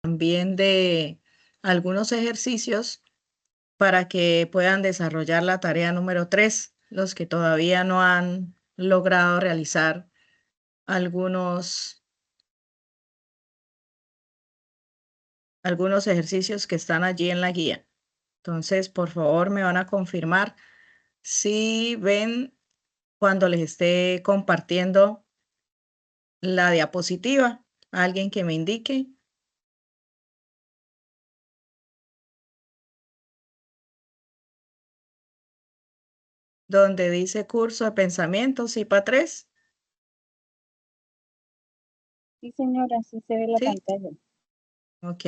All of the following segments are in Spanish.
también de algunos ejercicios para que puedan desarrollar la tarea número 3, los que todavía no han logrado realizar algunos ejercicios que están allí en la guía. Entonces, por favor, me van a confirmar si ven cuando les esté compartiendo la diapositiva. Alguien que me indique. Donde dice curso de pensamientos, IPA 3. Sí, señora, sí se ve la ¿Sí? pantalla. Ok,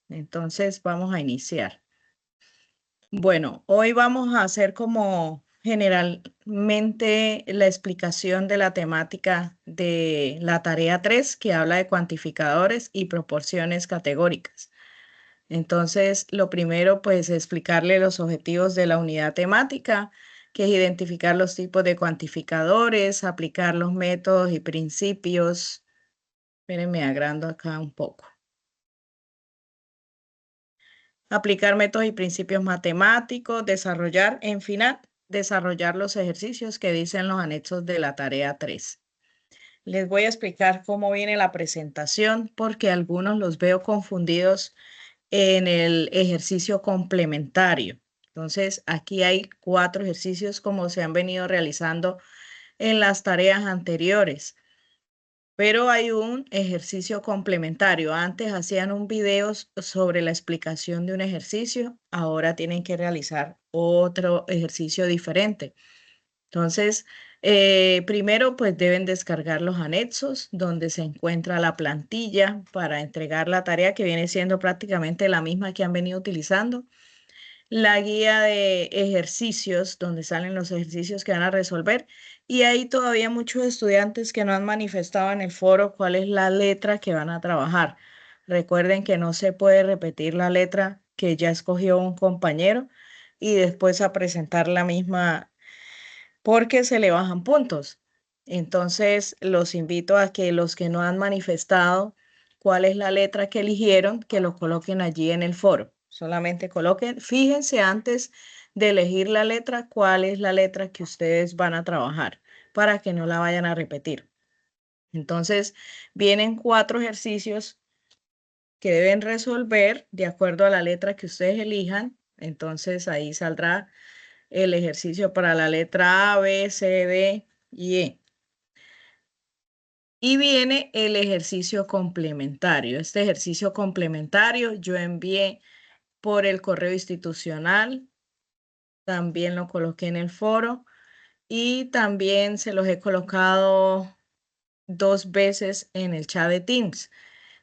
entonces vamos a iniciar. Bueno, hoy vamos a hacer como generalmente la explicación de la temática de la tarea 3, que habla de cuantificadores y proporciones categóricas. Entonces, lo primero, pues, explicarle los objetivos de la unidad temática, que es identificar los tipos de cuantificadores, aplicar los métodos y principios. Espérenme, agrando acá un poco. Aplicar métodos y principios matemáticos, desarrollar, en final, desarrollar los ejercicios que dicen los anexos de la tarea 3. Les voy a explicar cómo viene la presentación porque algunos los veo confundidos en el ejercicio complementario. Entonces, aquí hay 4 ejercicios como se han venido realizando en las tareas anteriores. Pero hay un ejercicio complementario. Antes hacían un video sobre la explicación de un ejercicio, ahora tienen que realizar otro ejercicio diferente. Entonces, primero pues deben descargar los anexos donde se encuentra la plantilla para entregar la tarea que viene siendo prácticamente la misma que han venido utilizando. La guía de ejercicios donde salen los ejercicios que van a resolver y hay todavía muchos estudiantes que no han manifestado en el foro cuál es la letra que van a trabajar. Recuerden que no se puede repetir la letra que ya escogió un compañero y después a presentar la misma porque se le bajan puntos. Entonces, los invito a que los que no han manifestado cuál es la letra que eligieron, que lo coloquen allí en el foro. Solamente coloquen, fíjense antes de elegir la letra, cuál es la letra que ustedes van a trabajar para que no la vayan a repetir. Entonces, vienen 4 ejercicios que deben resolver de acuerdo a la letra que ustedes elijan. Entonces, ahí saldrá el ejercicio para la letra A, B, C, D y E. Y viene el ejercicio complementario. Este ejercicio complementario yo envié por el correo institucional, también lo coloqué en el foro y también se los he colocado 2 veces en el chat de Teams.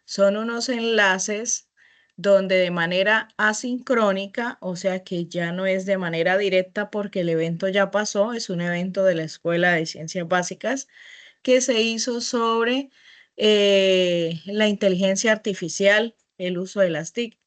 Son unos enlaces donde de manera asincrónica, o sea que ya no es de manera directa porque el evento ya pasó, es un evento de la Escuela de Ciencias Básicas que se hizo sobre la inteligencia artificial, el uso de las TIC.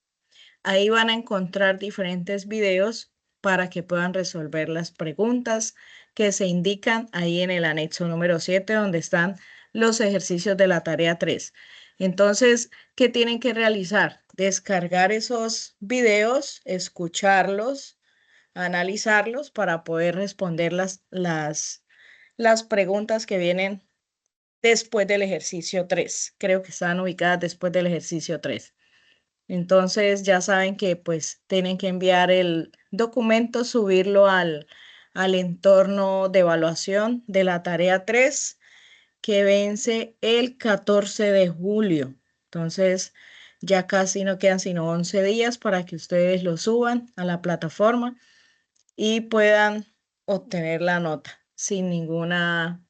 Ahí van a encontrar diferentes videos para que puedan resolver las preguntas que se indican ahí en el anexo número 7, donde están los ejercicios de la tarea 3. Entonces, ¿qué tienen que realizar? Descargar esos videos, escucharlos, analizarlos para poder responder las preguntas que vienen después del ejercicio 3. Creo que están ubicadas después del ejercicio 3. Entonces ya saben que pues tienen que enviar el documento, subirlo al entorno de evaluación de la tarea 3 que vence el 14 de julio. Entonces ya casi no quedan sino 11 días para que ustedes lo suban a la plataforma y puedan obtener la nota ningún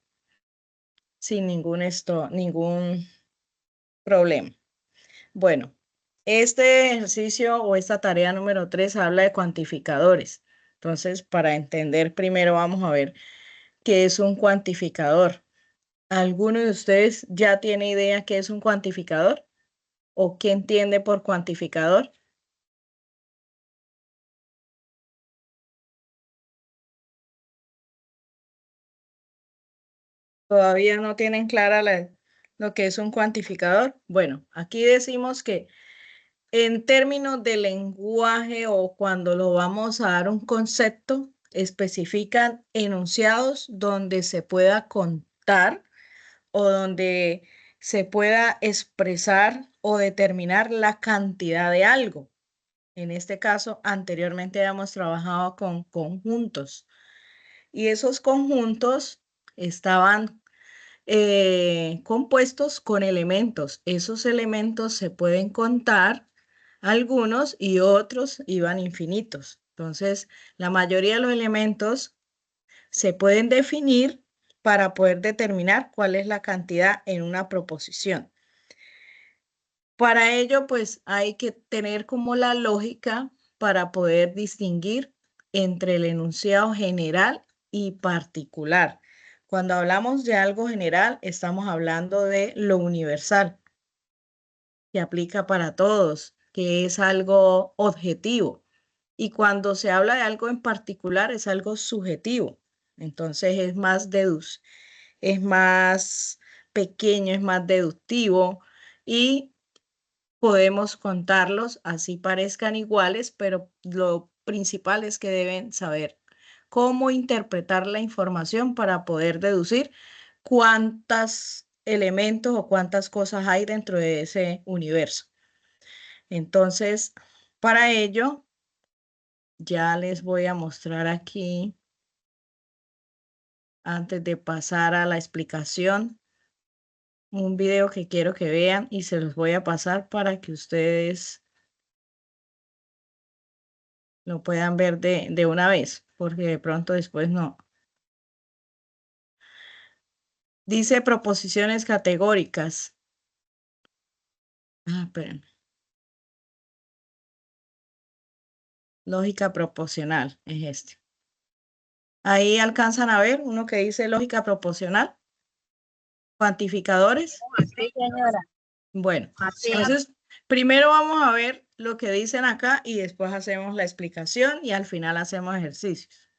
problema. Bueno, este ejercicio o esta tarea número 3 habla de cuantificadores. Entonces, para entender primero vamos a ver qué es un cuantificador. ¿Alguno de ustedes ya tiene idea qué es un cuantificador? ¿O qué entiende por cuantificador? ¿Todavía no tienen clara lo que es un cuantificador? Bueno, aquí decimos que En términos de lenguaje o cuando lo vamos a dar un concepto, especifican enunciados donde se pueda contar o donde se pueda expresar o determinar la cantidad de algo. En este caso, anteriormente habíamos trabajado con conjuntos y esos conjuntos estaban compuestos con elementos. Esos elementos se pueden contar, algunos y otros iban infinitos. Entonces, la mayoría de los elementos se pueden definir para poder determinar cuál es la cantidad en una proposición. Para ello, pues hay que tener como la lógica para poder distinguir entre el enunciado general y particular. Cuando hablamos de algo general, estamos hablando de lo universal, que aplica para todos, que es algo objetivo. Y cuando se habla de algo en particular, es algo subjetivo. Entonces es más pequeño, es más deductivo y podemos contarlos así parezcan iguales, pero lo principal es que deben saber cómo interpretar la información para poder deducir cuántos elementos o cuántas cosas hay dentro de ese universo. Entonces, para ello, ya les voy a mostrar aquí, antes de pasar a la explicación, un video que quiero que vean y se los voy a pasar para que ustedes lo puedan ver de una vez, porque de pronto después no. Dice proposiciones categóricas. Esperen. Lógica proporcional es este. Ahí alcanzan a ver uno que dice lógica proporcional. Cuantificadores. Sí, señora. Bueno, Así. entonces primero vamos a ver lo que dicen acá y después hacemos la explicación y al final hacemos ejercicios.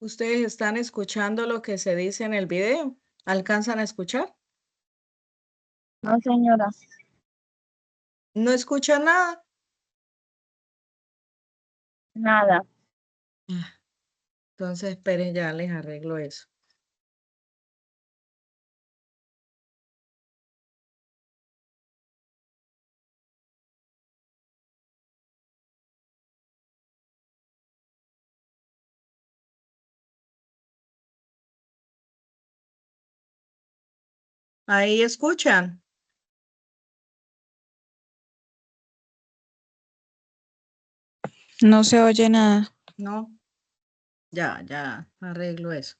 ¿Ustedes están escuchando lo que se dice en el video? ¿Alcanzan a escuchar? No, señora. ¿No escuchan nada? Nada. Entonces, esperen, ya les arreglo eso. Ahí escuchan. No se oye nada. No, ya arreglo eso.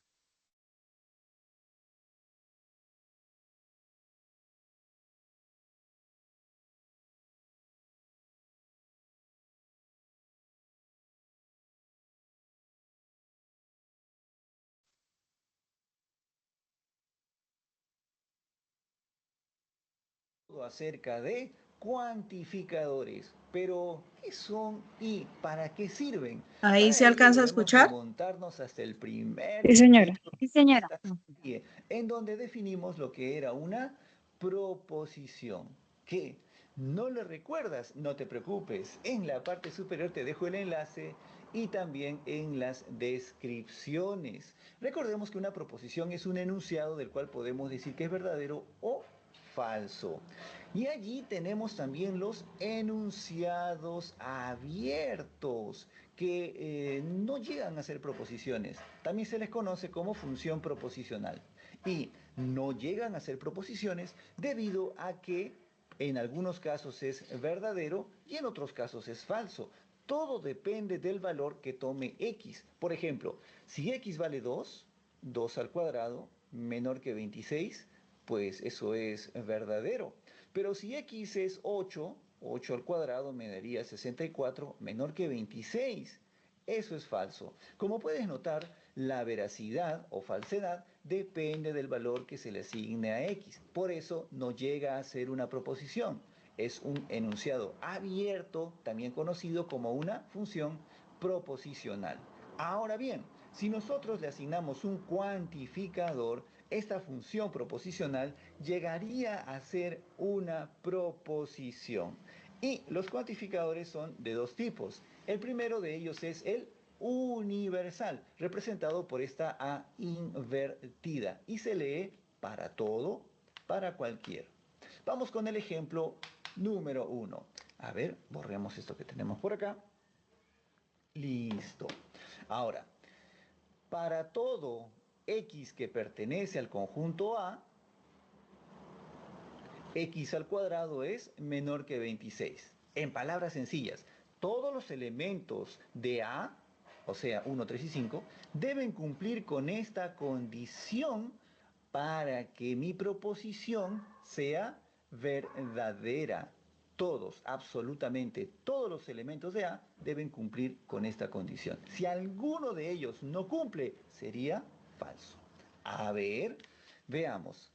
Acerca de cuantificadores. Pero, ¿qué son y para qué sirven? Ahí Para se ello alcanza a debemos escuchar. remontarnos hasta el primer Sí, señora. capítulo Sí, de señora. esta serie, en donde definimos lo que era una proposición. ¿Qué? ¿No lo recuerdas? No te preocupes. En la parte superior te dejo el enlace y también en las descripciones. Recordemos que una proposición es un enunciado del cual podemos decir que es verdadero o falso. Y allí tenemos también los enunciados abiertos, que no llegan a ser proposiciones. También se les conoce como función proposicional. Y no llegan a ser proposiciones debido a que en algunos casos es verdadero y en otros casos es falso. Todo depende del valor que tome x. Por ejemplo, si x vale 2, 2 al cuadrado menor que 26, pues eso es verdadero. Pero si x es 8, 8 al cuadrado me daría 64 menor que 26. Eso es falso. Como puedes notar, la veracidad o falsedad depende del valor que se le asigne a x. Por eso no llega a ser una proposición. Es un enunciado abierto, también conocido como una función proposicional. Ahora bien, si nosotros le asignamos un cuantificador, esta función proposicional llegaría a ser una proposición. Y los cuantificadores son de dos tipos. El primero de ellos es el universal, representado por esta A invertida, y se lee para todo, para cualquier. Vamos con el ejemplo número 1. A ver, borremos esto que tenemos por acá. Listo. Ahora, para todo x que pertenece al conjunto A, x al cuadrado es menor que 26. En palabras sencillas, todos los elementos de A, o sea, 1, 3 y 5, deben cumplir con esta condición para que mi proposición sea verdadera. Todos, absolutamente todos los elementos de A deben cumplir con esta condición. Si alguno de ellos no cumple, sería falso. A ver, veamos.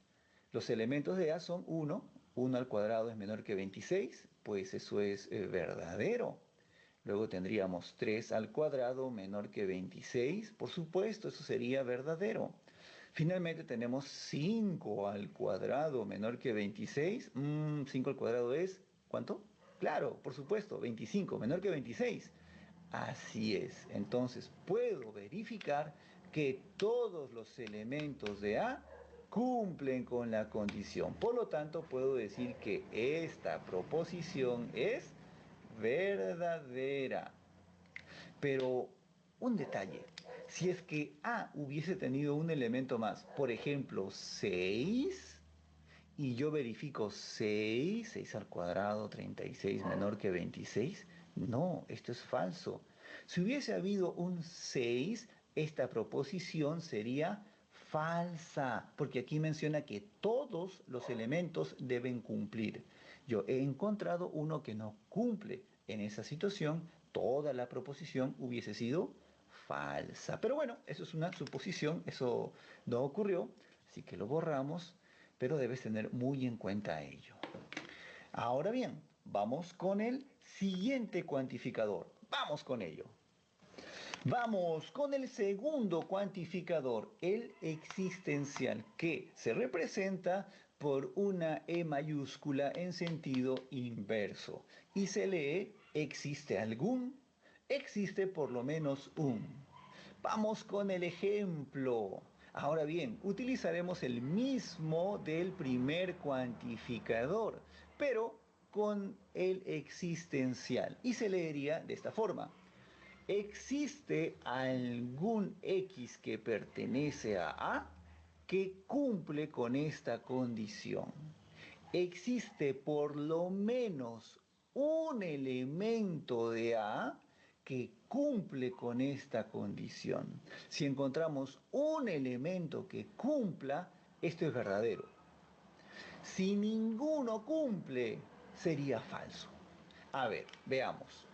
Los elementos de A son 1, 1 al cuadrado es menor que 26, pues eso es verdadero. Luego tendríamos 3 al cuadrado menor que 26, por supuesto, eso sería verdadero. Finalmente tenemos 5 al cuadrado menor que 26. 5 al cuadrado es, ¿cuánto? Claro, por supuesto, 25, menor que 26. Así es. Entonces puedo verificar que todos los elementos de A cumplen con la condición. Por lo tanto, puedo decir que esta proposición es verdadera. Pero un detalle, si es que A hubiese tenido un elemento más, por ejemplo 6, y yo verifico 6, 6 al cuadrado, 36 menor que 26, no, esto es falso. Si hubiese habido un 6, esta proposición sería falsa, porque aquí menciona que todos los elementos deben cumplir. Yo he encontrado uno que no cumple. En esa situación, toda la proposición hubiese sido falsa. Pero bueno, eso es una suposición, eso no ocurrió, así que lo borramos, pero debes tener muy en cuenta ello. Ahora bien, vamos con el siguiente cuantificador. Vamos con ello. Vamos con el segundo cuantificador, el existencial, que se representa por una E mayúscula en sentido inverso y se lee existe algún, existe por lo menos un. Vamos con el ejemplo. Ahora bien, utilizaremos el mismo del primer cuantificador, pero con el existencial y se leería de esta forma. ¿Existe algún x que pertenece a A? que cumple con esta condición. Existe por lo menos un elemento de A que cumple con esta condición. Si encontramos un elemento que cumpla, esto es verdadero. Si ninguno cumple, sería falso. A ver, veamos.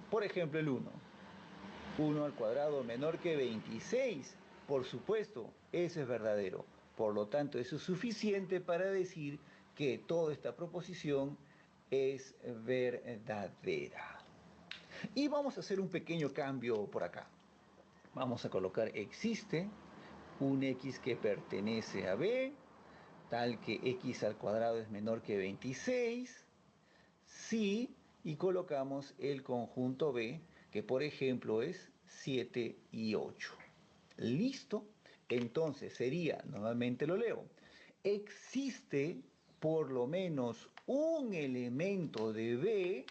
Por ejemplo, el 1. 1 al cuadrado menor que 26. Por supuesto, eso es verdadero. Por lo tanto, eso es suficiente para decir que toda esta proposición es verdadera. Y vamos a hacer un pequeño cambio por acá. Vamos a colocar existe un x que pertenece a b, tal que x al cuadrado es menor que 26, sí, y colocamos el conjunto b, que por ejemplo es 7 y 8. ¿Listo? Entonces sería, nuevamente lo leo, existe por lo menos un elemento de b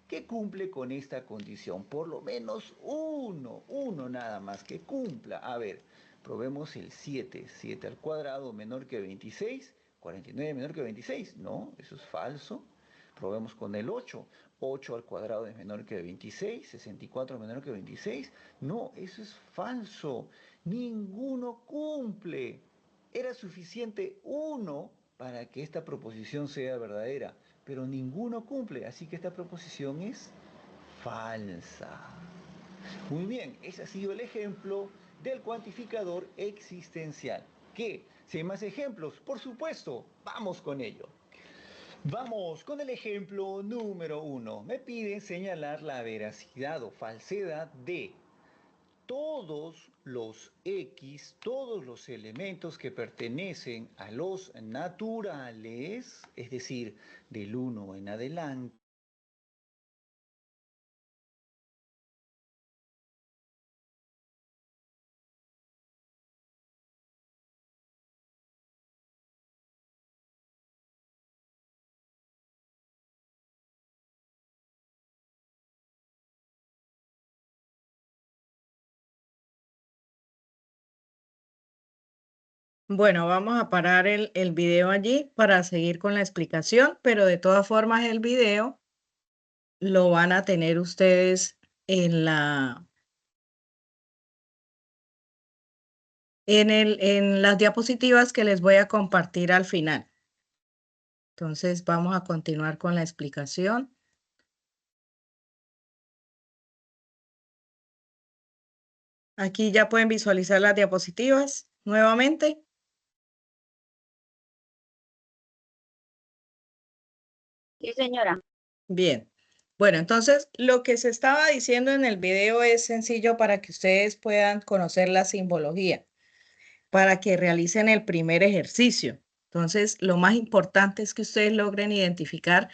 que cumple con esta condición. Por lo menos uno nada más que cumpla. A ver, probemos el 7. 7 al cuadrado menor que 26. 49 menor que 26. No, eso es falso. Probemos con el 8. 8 al cuadrado es menor que 26. 64 menor que 26. No, eso es falso. Ninguno cumple. Era suficiente uno para que esta proposición sea verdadera, pero ninguno cumple, así que esta proposición es falsa. Muy bien, ese ha sido el ejemplo del cuantificador existencial. ¿Qué? Si hay más ejemplos, por supuesto, vamos con ello. Vamos con el ejemplo número 1. Me piden señalar la veracidad o falsedad de todos los X, todos los elementos que pertenecen a los naturales, es decir, del 1 en adelante, Bueno, vamos a parar el video allí para seguir con la explicación, pero de todas formas el video lo van a tener ustedes en en las diapositivas que les voy a compartir al final. Entonces vamos a continuar con la explicación. Aquí ya pueden visualizar las diapositivas nuevamente. Sí, señora. Bien. Bueno, entonces lo que se estaba diciendo en el video es sencillo para que ustedes puedan conocer la simbología, para que realicen el primer ejercicio. Entonces, lo más importante es que ustedes logren identificar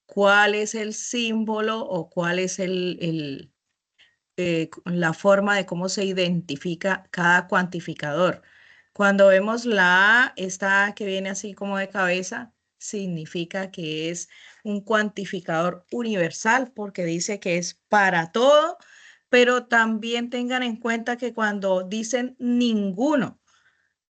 cuál es el símbolo o cuál es la forma de cómo se identifica cada cuantificador. Cuando vemos la A, esta que viene así como de cabeza, significa que es un cuantificador universal porque dice que es para todo, pero también tengan en cuenta que cuando dicen ninguno,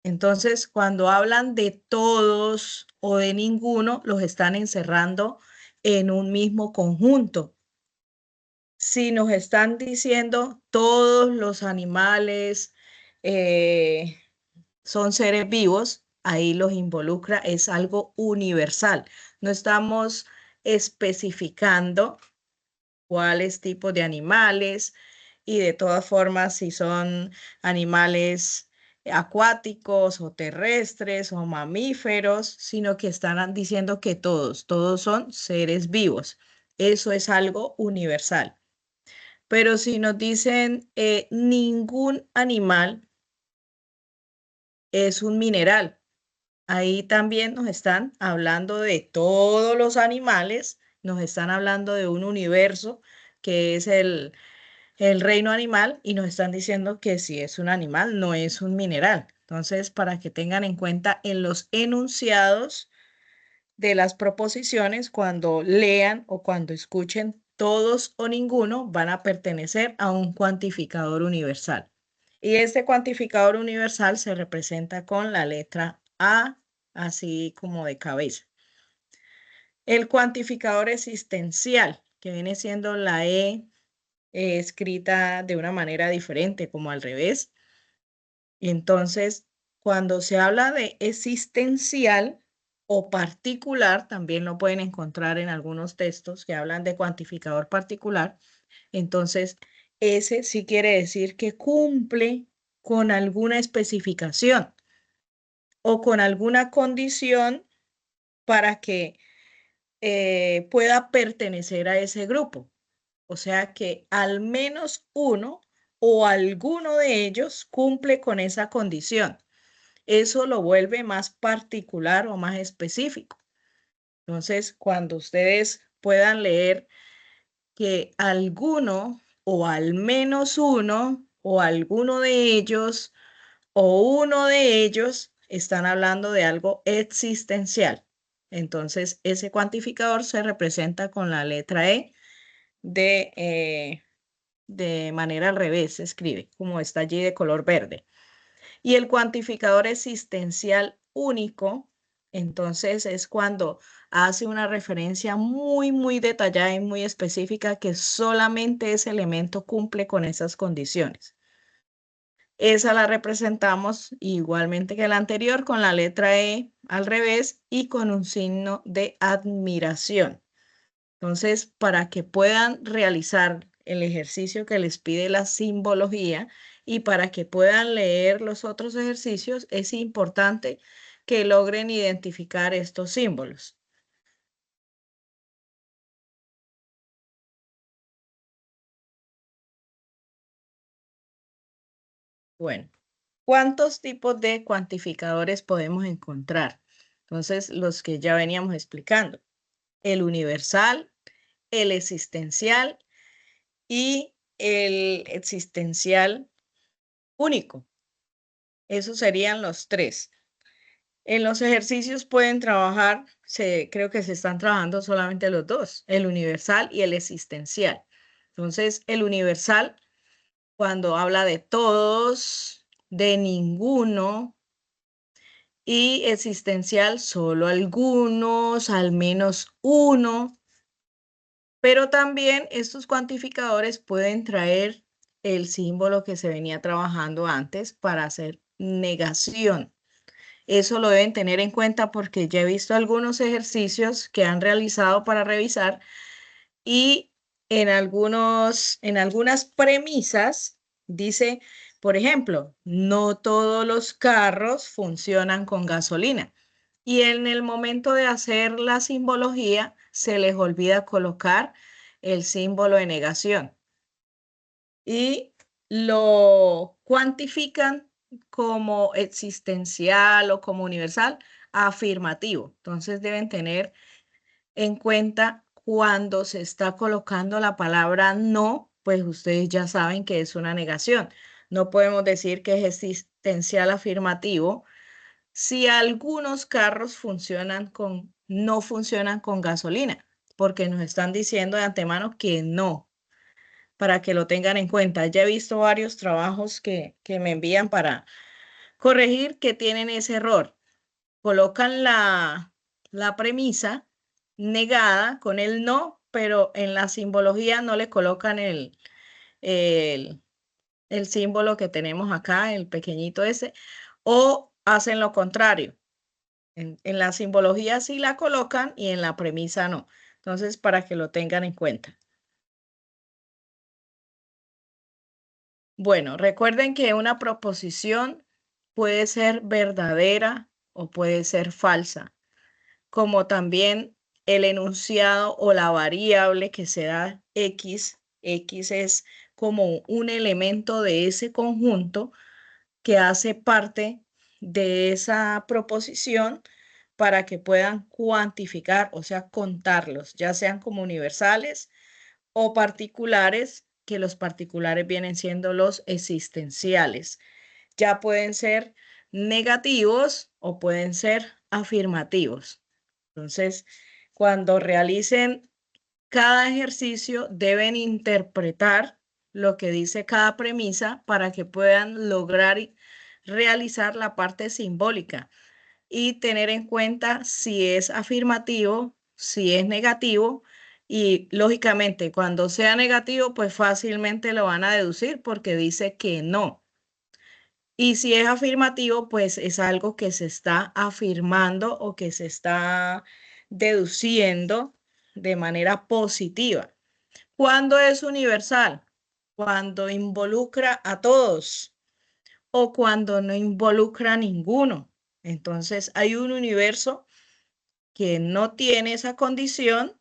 entonces cuando hablan de todos o de ninguno, los están encerrando en un mismo conjunto. Si nos están diciendo todos los animales son seres vivos, ahí los involucra, es algo universal. No estamos especificando cuáles tipos de animales y de todas formas si son animales acuáticos o terrestres o mamíferos, sino que están diciendo que todos son seres vivos. Eso es algo universal. Pero si nos dicen ningún animal es un mineral, ahí también nos están hablando de todos los animales, nos están hablando de un universo que es el reino animal y nos están diciendo que si es un animal no es un mineral. Entonces, para que tengan en cuenta en los enunciados de las proposiciones, cuando lean o cuando escuchen todos o ninguno, van a pertenecer a un cuantificador universal. Y este cuantificador universal se representa con la letra A, así como de cabeza. El cuantificador existencial, que viene siendo la E escrita de una manera diferente, como al revés. Entonces, cuando se habla de existencial o particular, también lo pueden encontrar en algunos textos que hablan de cuantificador particular. Entonces, ese sí quiere decir que cumple con alguna especificación o con alguna condición para que pueda pertenecer a ese grupo. O sea que al menos uno o alguno de ellos cumple con esa condición. Eso lo vuelve más particular o más específico. Entonces, cuando ustedes puedan leer que alguno o al menos uno o alguno de ellos o uno de ellos están hablando de algo existencial. Entonces, ese cuantificador se representa con la letra E de manera al revés, se escribe, como está allí de color verde. Y el cuantificador existencial único, entonces es cuando hace una referencia muy detallada y muy específica que solamente ese elemento cumple con esas condiciones. Esa la representamos igualmente que la anterior con la letra E al revés y con un signo de admiración. Entonces, para que puedan realizar el ejercicio que les pide la simbología y para que puedan leer los otros ejercicios, es importante que logren identificar estos símbolos. Bueno, ¿cuántos tipos de cuantificadores podemos encontrar? Entonces, los que ya veníamos explicando. El universal, el existencial y el existencial único. Esos serían los tres. En los ejercicios pueden trabajar, creo que se están trabajando solamente los dos, el universal y el existencial. Entonces, el universal, cuando habla de todos, de ninguno, y existencial, solo algunos, al menos uno. Pero también estos cuantificadores pueden traer el símbolo que se venía trabajando antes para hacer negación. Eso lo deben tener en cuenta porque ya he visto algunos ejercicios que han realizado para revisar y en algunas premisas dice, por ejemplo, no todos los carros funcionan con gasolina. Y en el momento de hacer la simbología se les olvida colocar el símbolo de negación y lo cuantifican como existencial o como universal afirmativo. Entonces deben tener en cuenta cuando se está colocando la palabra no, pues ustedes ya saben que es una negación. No podemos decir que es existencial afirmativo si algunos carros no funcionan con gasolina, porque nos están diciendo de antemano que no, para que lo tengan en cuenta. Ya he visto varios trabajos que me envían para corregir que tienen ese error. Colocan la premisa negada con el no, pero en la simbología no le colocan el, el símbolo que tenemos acá, el pequeñito ese, o hacen lo contrario. En la simbología sí la colocan y en la premisa no. Entonces, para que lo tengan en cuenta. Bueno, recuerden que una proposición puede ser verdadera o puede ser falsa, como también el enunciado o la variable que se da X. X es como un elemento de ese conjunto que hace parte de esa proposición para que puedan cuantificar, o sea, contarlos, ya sean como universales o particulares, que los particulares vienen siendo los existenciales. Ya pueden ser negativos o pueden ser afirmativos. Entonces, cuando realicen cada ejercicio, deben interpretar lo que dice cada premisa para que puedan lograr realizar la parte simbólica y tener en cuenta si es afirmativo, si es negativo y lógicamente cuando sea negativo pues fácilmente lo van a deducir porque dice que no. Y si es afirmativo pues es algo que se está afirmando o que se está deduciendo de manera positiva. ¿Cuándo es universal? Cuando involucra a todos o cuando no involucra a ninguno. Entonces hay un universo que no tiene esa condición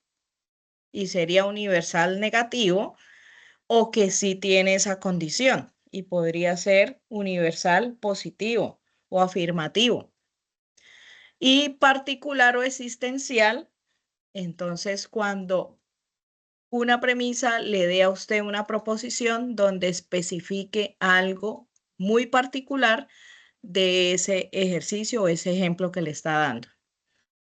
y sería universal negativo o que sí tiene esa condición y podría ser universal positivo o afirmativo. Y particular o existencial, entonces cuando una premisa le dé a usted una proposición donde especifique algo muy particular de ese ejercicio o ese ejemplo que le está dando.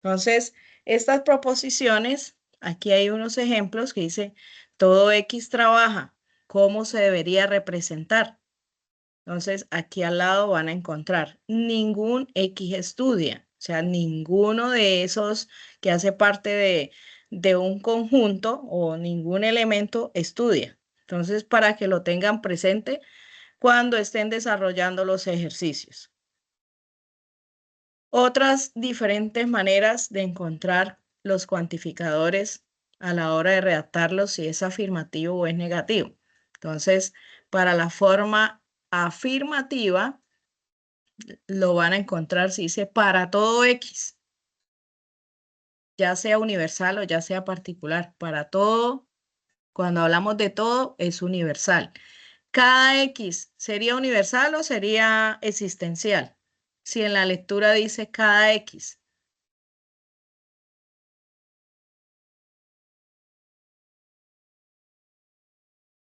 Entonces, estas proposiciones, aquí hay unos ejemplos que dice, todo X trabaja, ¿cómo se debería representar? Entonces, aquí al lado van a encontrar, ningún X estudia, o sea, ninguno de esos que hace parte de un conjunto o ningún elemento estudia. Entonces, para que lo tengan presente cuando estén desarrollando los ejercicios. Otras diferentes maneras de encontrar los cuantificadores a la hora de redactarlos, si es afirmativo o es negativo. Entonces, para la forma afirmativa, lo van a encontrar si dice para todo X, ya sea universal o ya sea particular. Para todo, cuando hablamos de todo, es universal. ¿Cada X sería universal o sería existencial? Si en la lectura dice cada X.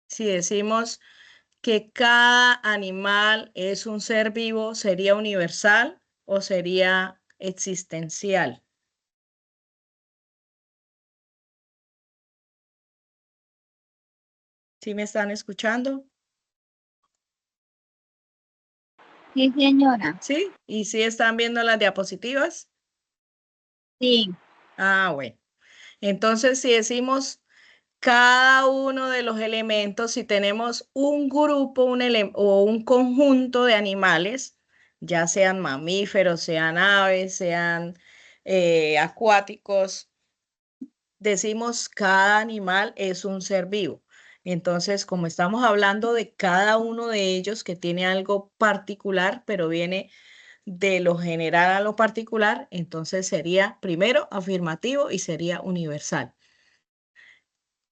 Si decimos que cada animal es un ser vivo, ¿sería universal o sería existencial? ¿Sí me están escuchando? Sí, señora. ¿Sí? ¿Y sí están viendo las diapositivas? Sí. Ah, bueno. Entonces, si decimos cada uno de los elementos, si tenemos un grupo o un conjunto de animales, ya sean mamíferos, sean aves, sean acuáticos, decimos cada animal es un ser vivo. Entonces, como estamos hablando de cada uno de ellos que tiene algo particular, pero viene de lo general a lo particular, entonces sería primero afirmativo y sería universal.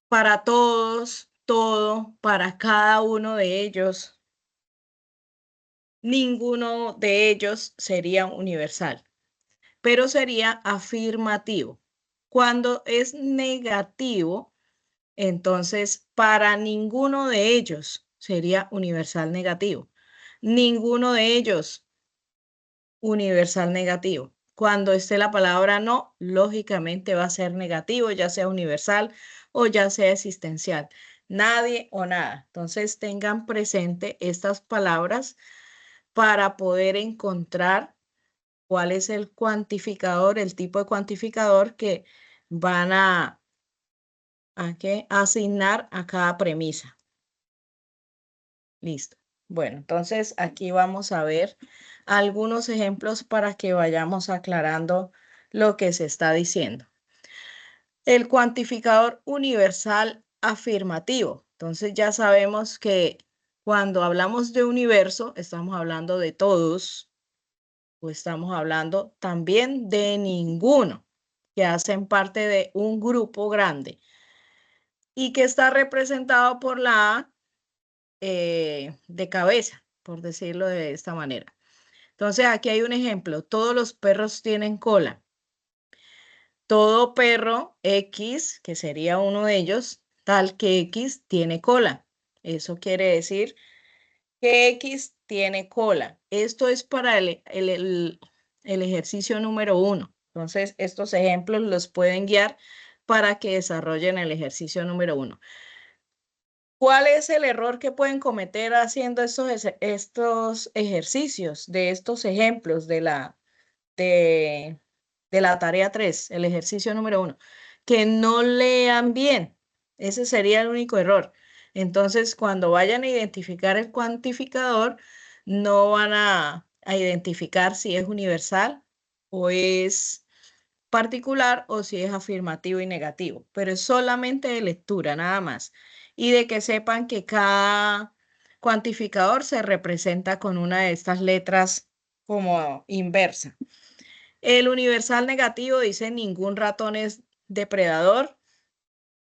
Para todos, todo, para cada uno de ellos, ninguno de ellos sería universal, pero sería afirmativo. Cuando es negativo, entonces para ninguno de ellos sería universal negativo. Ninguno de ellos universal negativo. Cuando esté la palabra no, lógicamente va a ser negativo, ya sea universal o ya sea existencial. Nadie o nada. Entonces tengan presente estas palabras para poder encontrar cuál es el cuantificador, el tipo de cuantificador que van a asignar a cada premisa. Listo. Bueno, entonces aquí vamos a ver algunos ejemplos para que vayamos aclarando lo que se está diciendo. El cuantificador universal afirmativo. Entonces ya sabemos que cuando hablamos de universo, estamos hablando de todos o estamos hablando también de ninguno, que hacen parte de un grupo grande y que está representado por la A de cabeza, por decirlo de esta manera. Entonces, aquí hay un ejemplo. Todos los perros tienen cola. Todo perro X, que sería uno de ellos, tal que X tiene cola. Eso quiere decir que X tiene cola. Esto es para el ejercicio número 1. Entonces, estos ejemplos los pueden guiar para que desarrollen el ejercicio número 1. ¿Cuál es el error que pueden cometer haciendo estos ejercicios, de estos ejemplos de la tarea 3, el ejercicio número 1? Que no lean bien. Ese sería el único error. Entonces, cuando vayan a identificar el cuantificador, no van a identificar si es universal o es particular o si es afirmativo y negativo, pero es solamente de lectura, nada más. Y de que sepan que cada cuantificador se representa con una de estas letras como inversa. El universal negativo dice ningún ratón es depredador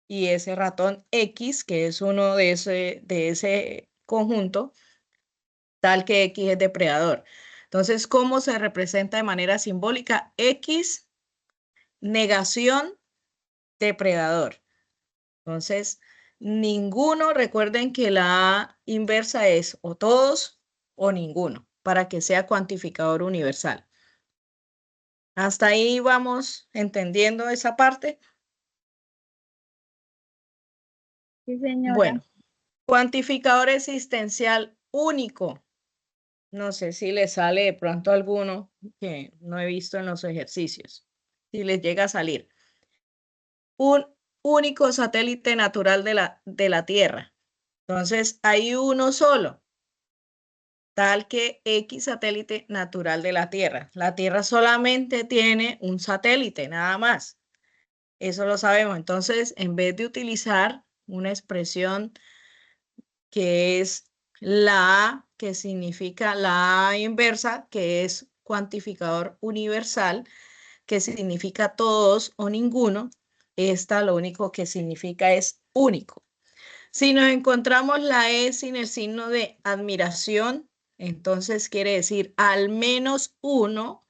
y ese ratón X, que es uno de ese conjunto, tal que X es depredador. Entonces, ¿cómo se representa de manera simbólica? X, negación, depredador. Entonces, ninguno, recuerden que la A inversa es o todos o ninguno, para que sea cuantificador universal. ¿Hasta ahí vamos entendiendo esa parte? Sí, señora. Bueno, cuantificador existencial único. No sé si les sale de pronto alguno que no he visto en los ejercicios. Si les llega a salir. Un único satélite natural de la Tierra. Entonces, hay uno solo, tal que X satélite natural de la Tierra. La Tierra solamente tiene un satélite, nada más. Eso lo sabemos. Entonces, en vez de utilizar una expresión que es la A, que significa la A inversa, que es cuantificador universal, que significa todos o ninguno, esta lo único que significa es único. Si nos encontramos la E sin el signo de admiración, entonces quiere decir al menos uno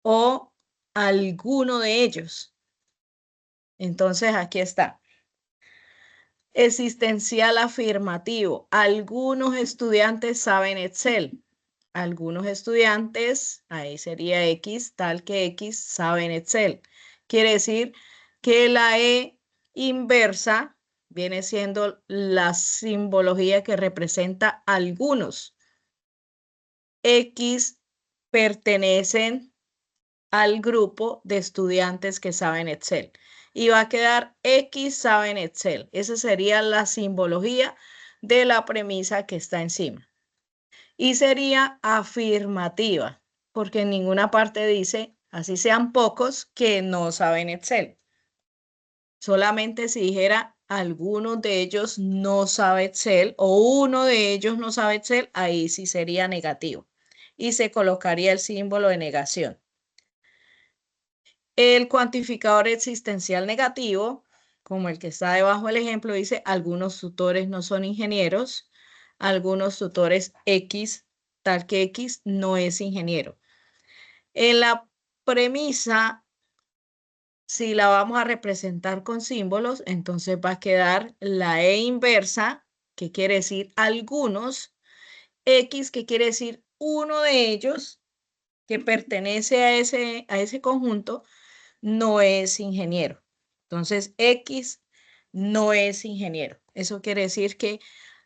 o alguno de ellos. Entonces aquí está. Existencial afirmativo. Algunos estudiantes saben Excel. Algunos estudiantes, ahí sería X, tal que X saben Excel. Quiere decir que la E inversa viene siendo la simbología que representa algunos. X pertenecen al grupo de estudiantes que saben Excel. Y va a quedar X saben Excel. Esa sería la simbología de la premisa que está encima. Y sería afirmativa, porque en ninguna parte dice, así sean pocos, que no saben Excel. Solamente si dijera algunos de ellos no sabe Excel o uno de ellos no sabe Excel, ahí sí sería negativo. Y se colocaría el símbolo de negación. El cuantificador existencial negativo, como el que está debajo del ejemplo, dice algunos tutores no son ingenieros, algunos tutores X, tal que X no es ingeniero. En la premisa, si la vamos a representar con símbolos, entonces va a quedar la E inversa, que quiere decir algunos, X, que quiere decir uno de ellos, que pertenece a ese conjunto, no es ingeniero. Entonces, X no es ingeniero. Eso quiere decir que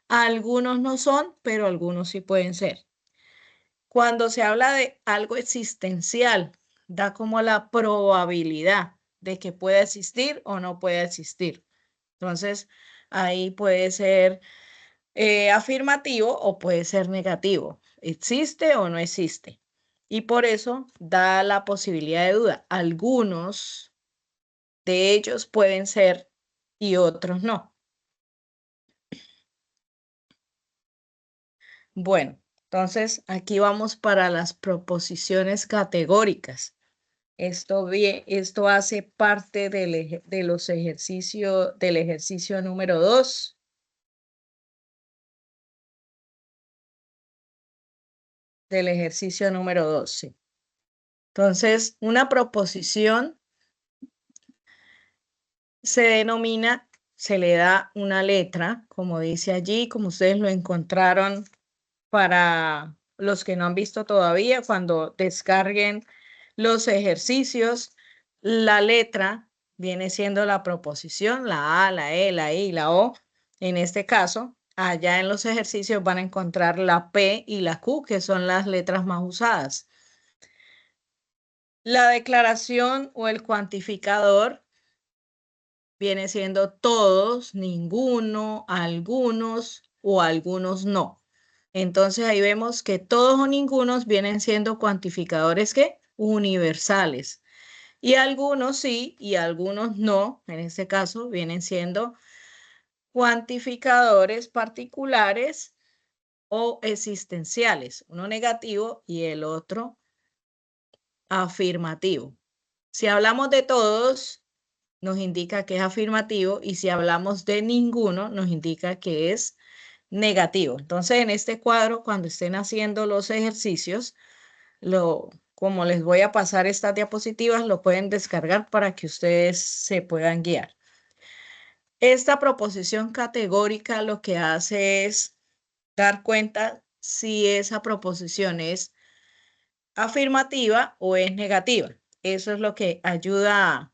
algunos no son, pero algunos sí pueden ser. Cuando se habla de algo existencial, da como la probabilidad de que pueda existir o no pueda existir. Entonces, ahí puede ser afirmativo o puede ser negativo. ¿Existe o no existe? Y por eso da la posibilidad de duda. Algunos de ellos pueden ser y otros no. Bueno, entonces aquí vamos para las proposiciones categóricas. Esto hace parte de los ejercicios del ejercicio número 2. Del ejercicio número 12. Entonces, una proposición se denomina, se le da una letra, como dice allí, como ustedes lo encontraron para los que no han visto todavía, cuando descarguen los ejercicios, la letra viene siendo la proposición, la A, la E, la I, la O, En este caso, allá en los ejercicios van a encontrar la P y la Q, que son las letras más usadas. La declaración o el cuantificador viene siendo todos, ninguno, algunos o algunos no. Entonces ahí vemos que todos o ningunos vienen siendo cuantificadores que universales. Y algunos sí y algunos no, en este caso vienen siendo cuantificadores particulares o existenciales, uno negativo y el otro afirmativo. Si hablamos de todos, nos indica que es afirmativo y si hablamos de ninguno, nos indica que es negativo. Entonces, en este cuadro, cuando estén haciendo los ejercicios, como les voy a pasar estas diapositivas, lo pueden descargar para que ustedes se puedan guiar. Esta proposición categórica lo que hace es dar cuenta si esa proposición es afirmativa o es negativa. Eso es lo que ayuda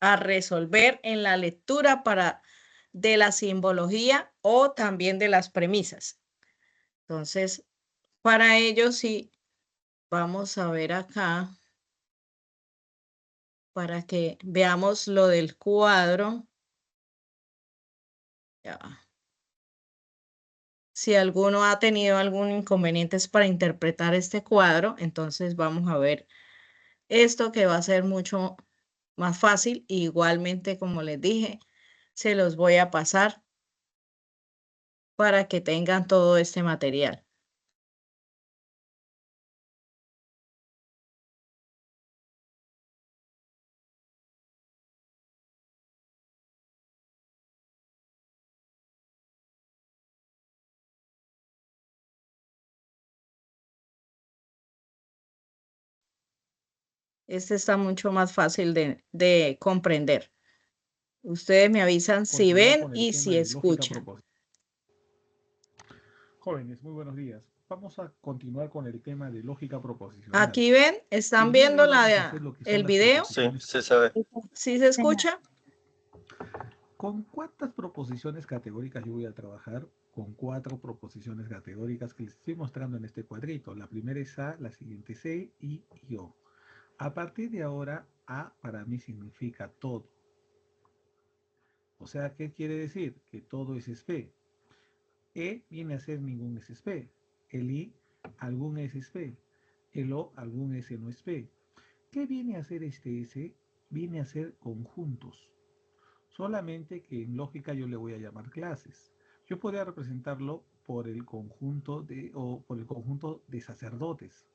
a resolver en la lectura de la simbología o también de las premisas. Entonces, para ello sí, vamos a ver acá para que veamos lo del cuadro. Ya. Si alguno ha tenido algún inconveniente para interpretar este cuadro, entonces vamos a ver esto que va a ser mucho más fácil. Igualmente, como les dije, se los voy a pasar para que tengan todo este material. Este está mucho más fácil de comprender. Ustedes me avisan si Continuar ven con el y tema si de lógica escuchan. propositiva. Jóvenes, muy buenos días. Vamos a continuar con el tema de lógica proposicional. Aquí ven, ¿están El día de viendo hoy vamos a hacer lo que son el las video? Sí, proposiciones. se sabe. ¿Sí se escucha? ¿Con cuántas proposiciones categóricas yo voy a trabajar? Con 4 proposiciones categóricas que les estoy mostrando en este cuadrito. La primera es A, la siguiente es C y O. A partir de ahora, A para mí significa todo. O sea, ¿qué quiere decir? Que todo es SP. E viene a ser ningún es SP. El I, algún es SP. El O, algún S no es P. ¿Qué viene a hacer este S? Viene a ser conjuntos. Solamente que en lógica yo le voy a llamar clases. Yo podría representarlo por el conjunto de sacerdotes,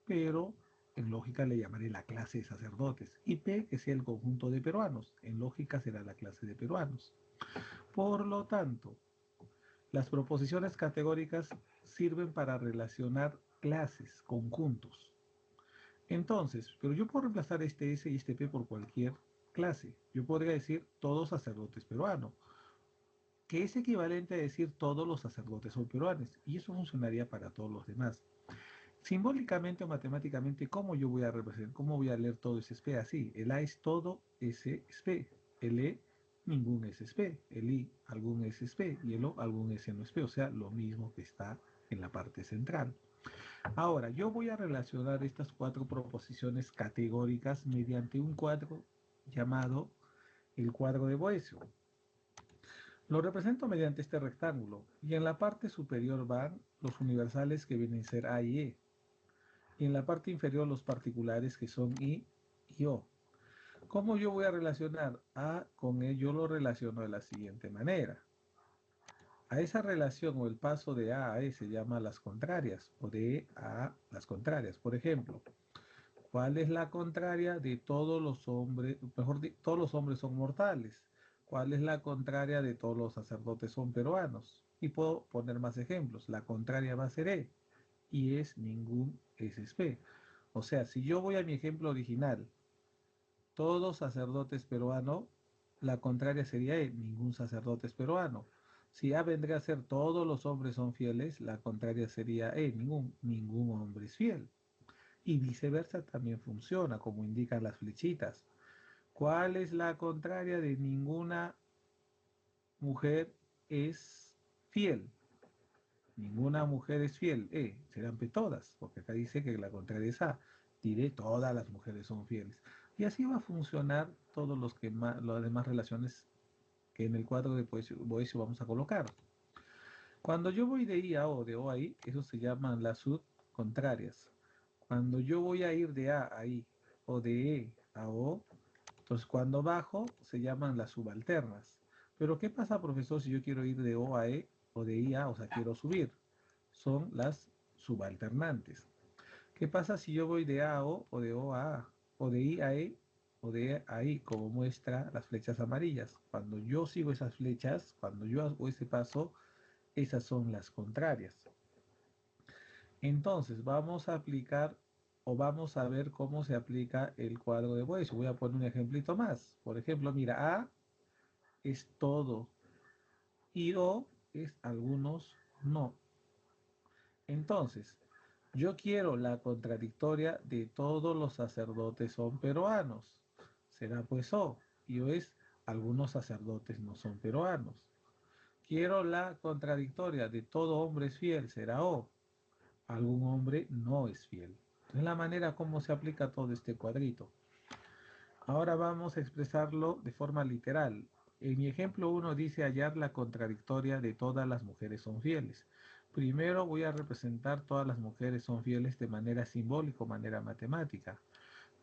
pero en lógica le llamaré la clase de sacerdotes. Y P que sea el conjunto de peruanos. En lógica será la clase de peruanos. Por lo tanto, las proposiciones categóricas sirven para relacionar clases, conjuntos. Entonces, pero yo puedo reemplazar este S y este P por cualquier clase. Yo podría decir todos sacerdotes peruanos, que es equivalente a decir todos los sacerdotes son peruanos, y eso funcionaría para todos los demás. Simbólicamente o matemáticamente, ¿cómo yo voy a representar? ¿Cómo voy a leer todo ese SP? Así, el A es todo ese SP, el E ningún es SP, el I algún es SP y el O algún S no SP, o sea, lo mismo que está en la parte central. Ahora, yo voy a relacionar estas 4 proposiciones categóricas mediante un cuadro llamado el cuadro de Boesio. Lo represento mediante este rectángulo y en la parte superior van los universales que vienen a ser A y E y en la parte inferior los particulares que son I y O. ¿Cómo yo voy a relacionar A con E? Yo lo relaciono de la siguiente manera. A esa relación o el paso de A a E se llama las contrarias o de E a A las contrarias. Por ejemplo, ¿cuál es la contraria de todos los hombres? Mejor dicho, todos los hombres son mortales. ¿Cuál es la contraria de todos los sacerdotes son peruanos? Y puedo poner más ejemplos. La contraria va a ser E y es ningún SSP. O sea, si yo voy a mi ejemplo original, todo sacerdote es peruano, la contraria sería E, ningún sacerdote es peruano. Si A vendría a ser todos los hombres son fieles, la contraria sería E, ningún hombre es fiel. Y viceversa también funciona, como indican las flechitas. ¿Cuál es la contraria de ninguna mujer es fiel. Ninguna mujer es fiel. Serán todas, porque acá dice que la contraria es A. Diré todas las mujeres son fieles. Y así va a funcionar todos los que las demás relaciones que en el cuadro de Boesio vamos a colocar. Cuando yo voy de I a O, de O a I, eso se llaman las subcontrarias. Cuando yo voy a ir de A a I o de E a O, entonces cuando bajo se llaman las subalternas. Pero ¿qué pasa, profesor, si yo quiero ir de O a E o de I a, o sea, quiero subir? Son las subalternantes. ¿Qué pasa si yo voy de A a O de O a A o de I a E o de E a I, como muestra las flechas amarillas? Cuando yo sigo esas flechas, cuando yo hago ese paso, esas son las contrarias. Entonces, vamos a aplicar o vamos a ver cómo se aplica el cuadro de Boesio. Voy a poner un ejemplito más. Por ejemplo, mira, A es todo y O es algunos no. Entonces, yo quiero la contradictoria de todos los sacerdotes son peruanos. Será pues O. Y O es algunos sacerdotes no son peruanos. Quiero la contradictoria de todo hombre es fiel. Será O. Algún hombre no es fiel. Es la manera como se aplica todo este cuadrito. Ahora vamos a expresarlo de forma literal. En mi ejemplo 1 dice hallar la contradictoria de todas las mujeres son fieles. Primero voy a representar todas las mujeres son fieles de manera simbólica o manera matemática.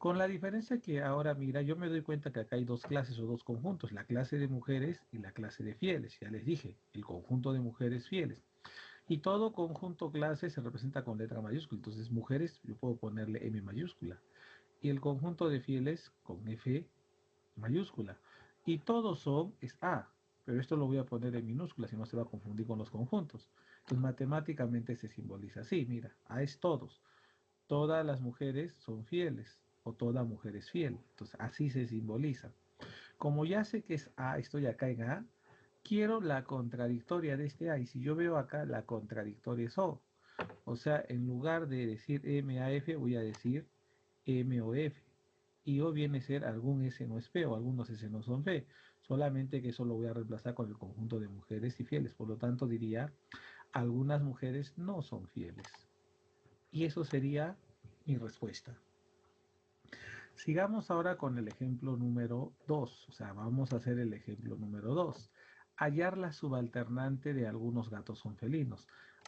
Con la diferencia que ahora, mira, yo me doy cuenta que acá hay dos clases o dos conjuntos, la clase de mujeres y la clase de fieles. Ya les dije, el conjunto de mujeres fieles. Y todo conjunto clase se representa con letra mayúscula. Entonces, mujeres, yo puedo ponerle M mayúscula. Y el conjunto de fieles con F mayúscula. Y todos son, es A. Pero esto lo voy a poner en minúscula, si no se va a confundir con los conjuntos. Entonces, matemáticamente se simboliza así. Mira, A es todos. Todas las mujeres son fieles. O toda mujer es fiel. Entonces, así se simboliza. Como ya sé que es A, estoy acá en A, quiero la contradictoria de este A. Y si yo veo acá, la contradictoria es O. O sea, en lugar de decir M a F, voy a decir M o F. Y O viene a ser algún S no es P o algunos S no son P. Solamente que eso lo voy a reemplazar con el conjunto de mujeres y fieles. Por lo tanto, diría, algunas mujeres no son fieles. Y eso sería mi respuesta. Sigamos ahora con el ejemplo número 2. O sea, vamos a hacer el ejemplo número 2. Hallar la subalternante de algunos gatos son felinos.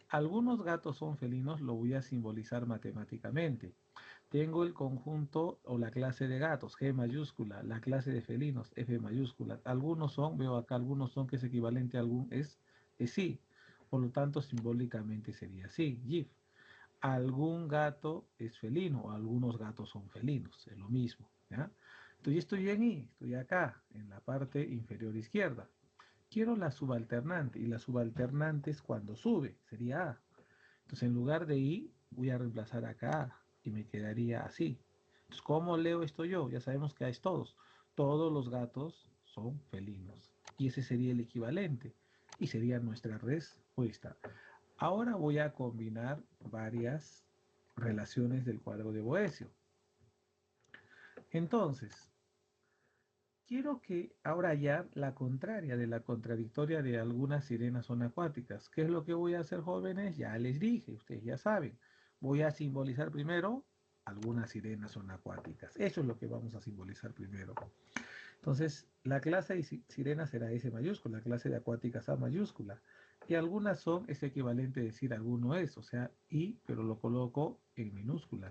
Algunos gatos son felinos lo voy a simbolizar matemáticamente. Tengo el conjunto o la clase de gatos, G mayúscula, la clase de felinos, F mayúscula. Algunos son, veo acá, algunos son que es equivalente a algún es sí. Por lo tanto, simbólicamente sería así, GIF. Algún gato es felino o algunos gatos son felinos, es lo mismo. ¿Ya? Entonces estoy en I, estoy acá, en la parte inferior izquierda. Quiero la subalternante y la subalternante es cuando sube, sería A. Entonces en lugar de I voy a reemplazar acá A y me quedaría así. Entonces, ¿cómo leo esto yo? Ya sabemos que A es todos. Todos los gatos son felinos. Y ese sería el equivalente. Y sería nuestra respuesta. Ahora voy a combinar varias relaciones del cuadro de Boesio. Entonces, quiero que ahora hallar la contraria de la contradictoria de algunas sirenas son acuáticas. ¿Qué es lo que voy a hacer, jóvenes? Ya les dije, ustedes ya saben. Voy a simbolizar primero algunas sirenas son acuáticas. Eso es lo que vamos a simbolizar primero. Entonces, la clase de sirena será S mayúscula, la clase de acuáticas A mayúscula. Y algunas son, es equivalente a decir alguno es, o sea, I, pero lo coloco en minúscula.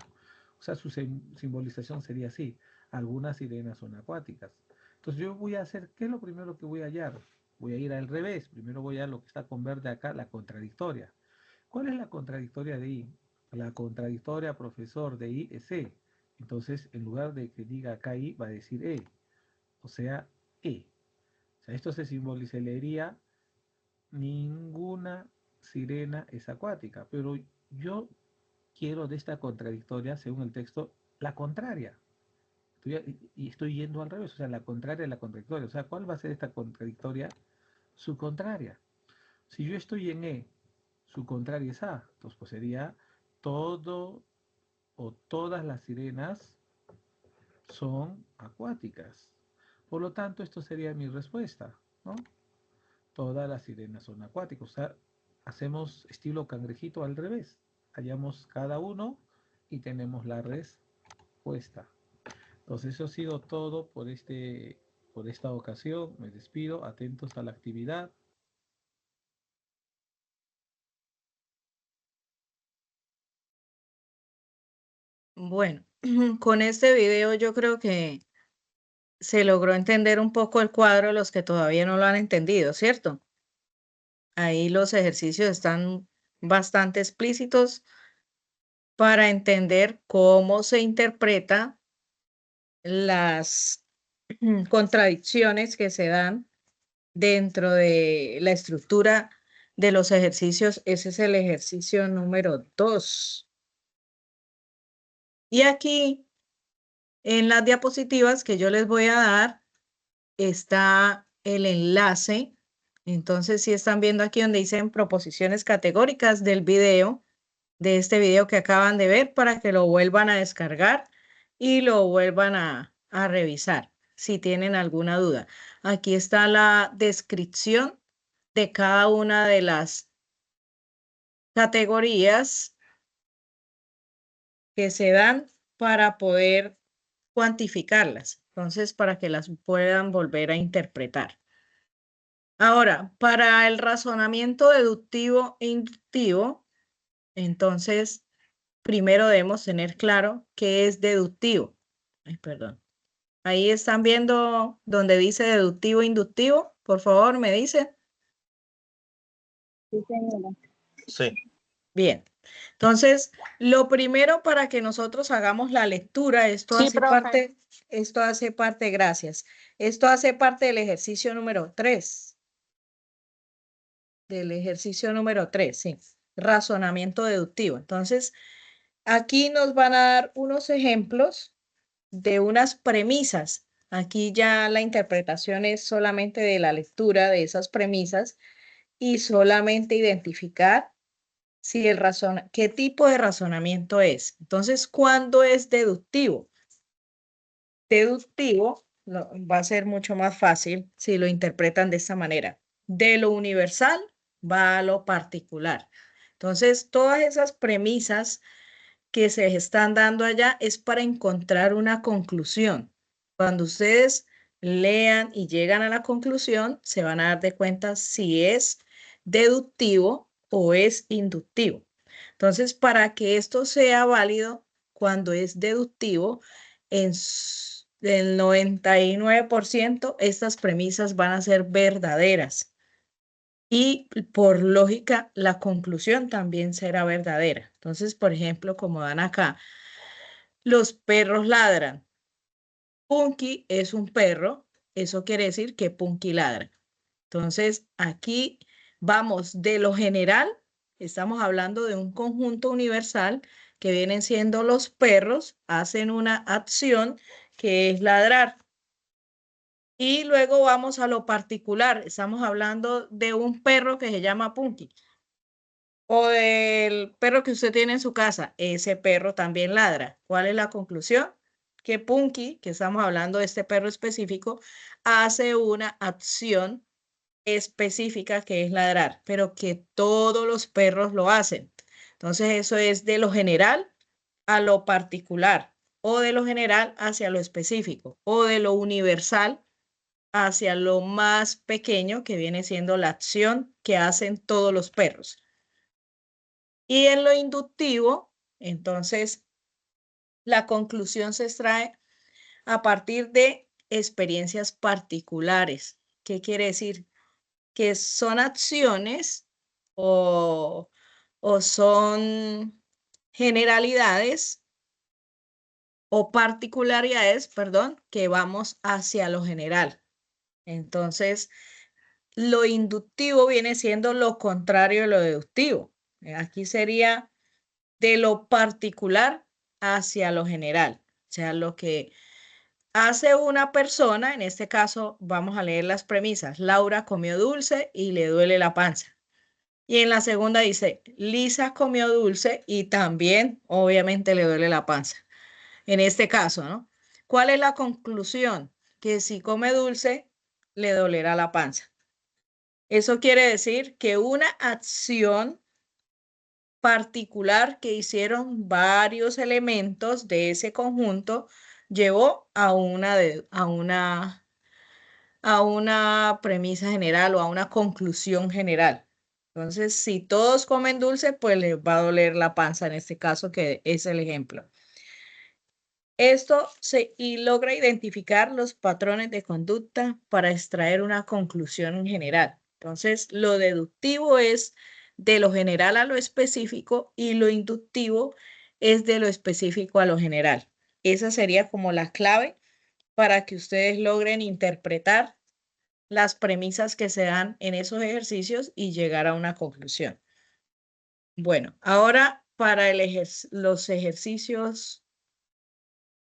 O sea, su simbolización sería así. Algunas sirenas son acuáticas. Entonces yo voy a hacer, ¿qué es lo primero que voy a hallar? Voy a ir al revés. Primero voy a lo que está con verde acá, la contradictoria. ¿Cuál es la contradictoria de I? La contradictoria, profesor, de I es E. Entonces, en lugar de que diga acá I, va a decir E. O sea, E. O sea, esto se simbolizaría ninguna sirena es acuática, pero yo quiero de esta contradictoria, según el texto, la contraria. Y estoy yendo al revés, o sea, la contraria de la contradictoria. O sea, ¿cuál va a ser esta contradictoria? Su contraria. Si yo estoy en E, su contraria es A, entonces pues sería todo o todas las sirenas son acuáticas. Por lo tanto, esto sería mi respuesta, ¿no? todas las sirenas son acuáticas. O sea, hacemos estilo cangrejito al revés. Hallamos cada uno y tenemos la respuesta. Entonces eso ha sido todo por esta ocasión. Me despido, atentos a la actividad. Bueno, con este video yo creo que se logró entender un poco el cuadro de los que todavía no lo han entendido, ¿cierto? Ahí los ejercicios están bastante explícitos para entender cómo se interpreta las contradicciones que se dan dentro de la estructura de los ejercicios. Ese es el ejercicio número 2. Y aquí, en las diapositivas que yo les voy a dar, está el enlace. Entonces, si están viendo aquí donde dicen proposiciones categóricas del video, de este video que acaban de ver, para que lo vuelvan a descargar y lo vuelvan a revisar si tienen alguna duda. Aquí está la descripción de cada una de las categorías que se dan para poder cuantificarlas. Entonces, para que las puedan volver a interpretar. Ahora, para el razonamiento deductivo e inductivo, entonces, primero debemos tener claro qué es deductivo. Ay, perdón. Ahí están viendo donde dice deductivo e inductivo. Por favor, me dicen. Sí, señora. Sí. Bien. Entonces, lo primero para que nosotros hagamos la lectura, esto Sí, hace profe. parte, gracias. Esto hace parte del ejercicio número 3. Del ejercicio número 3, sí. Razonamiento deductivo. Entonces, aquí nos van a dar unos ejemplos de unas premisas. Aquí ya la interpretación es solamente de la lectura de esas premisas y solamente identificar si qué tipo de razonamiento es. Entonces, ¿cuándo es deductivo? Deductivo va a ser mucho más fácil si lo interpretan de esta manera. De lo universal va a lo particular. Entonces, todas esas premisas que se están dando allá es para encontrar una conclusión. Cuando ustedes lean y llegan a la conclusión, se van a dar de cuenta si es deductivo o es inductivo. Entonces, para que esto sea válido, cuando es deductivo, en el 99% estas premisas van a ser verdaderas. Y por lógica, la conclusión también será verdadera. Entonces, por ejemplo, como dan acá, los perros ladran. Punky es un perro, eso quiere decir que Punky ladra. Entonces, aquí vamos de lo general, estamos hablando de un conjunto universal que vienen siendo los perros, hacen una acción que es ladrar. Y luego vamos a lo particular, estamos hablando de un perro que se llama Punky. O del perro que usted tiene en su casa, ese perro también ladra. ¿Cuál es la conclusión? Que Punky, que estamos hablando de este perro específico, hace una acción específica que es ladrar, pero que todos los perros lo hacen. Entonces eso es de lo general a lo particular, o de lo general hacia lo específico, o de lo universal hacia lo más pequeño, que viene siendo la acción que hacen todos los perros. Y en lo inductivo, entonces, la conclusión se extrae a partir de experiencias particulares. ¿Qué quiere decir? Que son acciones o son generalidades o particularidades, perdón, que vamos hacia lo general. Entonces, lo inductivo viene siendo lo contrario de lo deductivo. Aquí sería de lo particular hacia lo general. O sea, lo que hace una persona, en este caso vamos a leer las premisas. Laura comió dulce y le duele la panza. Y en la segunda dice, Lisa comió dulce y también obviamente le duele la panza. En este caso, ¿no? ¿Cuál es la conclusión? Que si come dulce, le dolerá la panza. Eso quiere decir que una acción particular que hicieron varios elementos de ese conjunto llevó a una premisa general o a una conclusión general. Entonces, si todos comen dulce, pues les va a doler la panza en este caso, que es el ejemplo. Esto y logra identificar los patrones de conducta para extraer una conclusión en general. Entonces, lo deductivo es de lo general a lo específico y lo inductivo es de lo específico a lo general. Esa sería como la clave para que ustedes logren interpretar las premisas que se dan en esos ejercicios y llegar a una conclusión. Bueno, ahora para los ejercicios